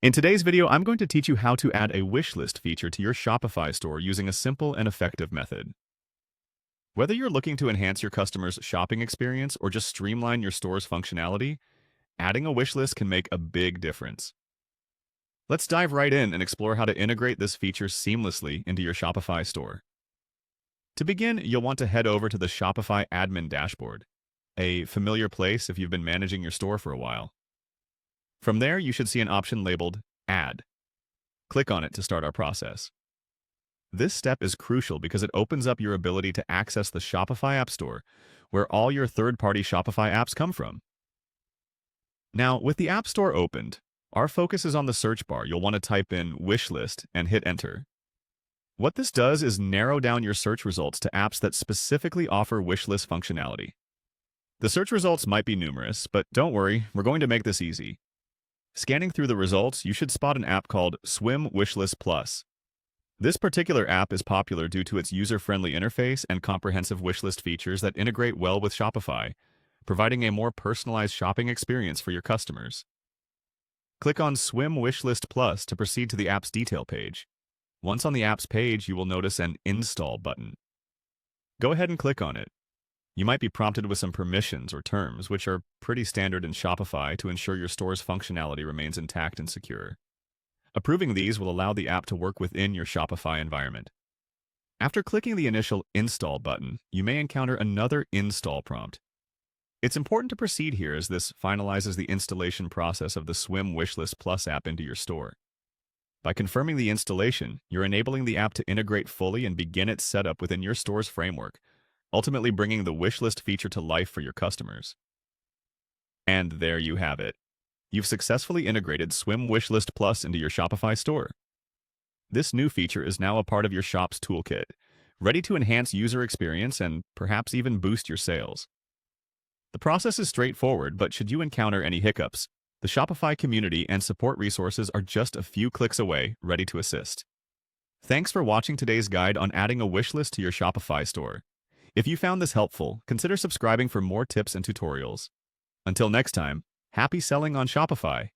In today's video, I'm going to teach you how to add a wish list feature to your Shopify store using a simple and effective method. Whether you're looking to enhance your customers' shopping experience or just streamline your store's functionality, adding a wish list can make a big difference. Let's dive right in and explore how to integrate this feature seamlessly into your Shopify store. To begin, you'll want to head over to the Shopify admin dashboard, a familiar place if you've been managing your store for a while. From there, you should see an option labeled Add. Click on it to start our process. This step is crucial because it opens up your ability to access the Shopify App Store, where all your third-party Shopify apps come from. Now, with the App Store opened, our focus is on the search bar. You'll want to type in Wishlist and hit Enter. What this does is narrow down your search results to apps that specifically offer wishlist functionality. The search results might be numerous, but don't worry, we're going to make this easy. Scanning through the results, you should spot an app called Swym Wishlist Plus. This particular app is popular due to its user-friendly interface and comprehensive wishlist features that integrate well with Shopify, providing a more personalized shopping experience for your customers. Click on Swym Wishlist Plus to proceed to the app's detail page. Once on the app's page, you will notice an Install button. Go ahead and click on it. You might be prompted with some permissions or terms, which are pretty standard in Shopify to ensure your store's functionality remains intact and secure. Approving these will allow the app to work within your Shopify environment. After clicking the initial Install button, you may encounter another install prompt. It's important to proceed here as this finalizes the installation process of the Swym Wishlist Plus app into your store. By confirming the installation, you're enabling the app to integrate fully and begin its setup within your store's framework, ultimately bringing the wishlist feature to life for your customers. And there you have it. You've successfully integrated Swym Wishlist Plus into your Shopify store. This new feature is now a part of your shop's toolkit, ready to enhance user experience and perhaps even boost your sales. The process is straightforward, but should you encounter any hiccups, the Shopify community and support resources are just a few clicks away, ready to assist. Thanks for watching today's guide on adding a wishlist to your Shopify store. If you found this helpful, consider subscribing for more tips and tutorials. Until next time, happy selling on Shopify!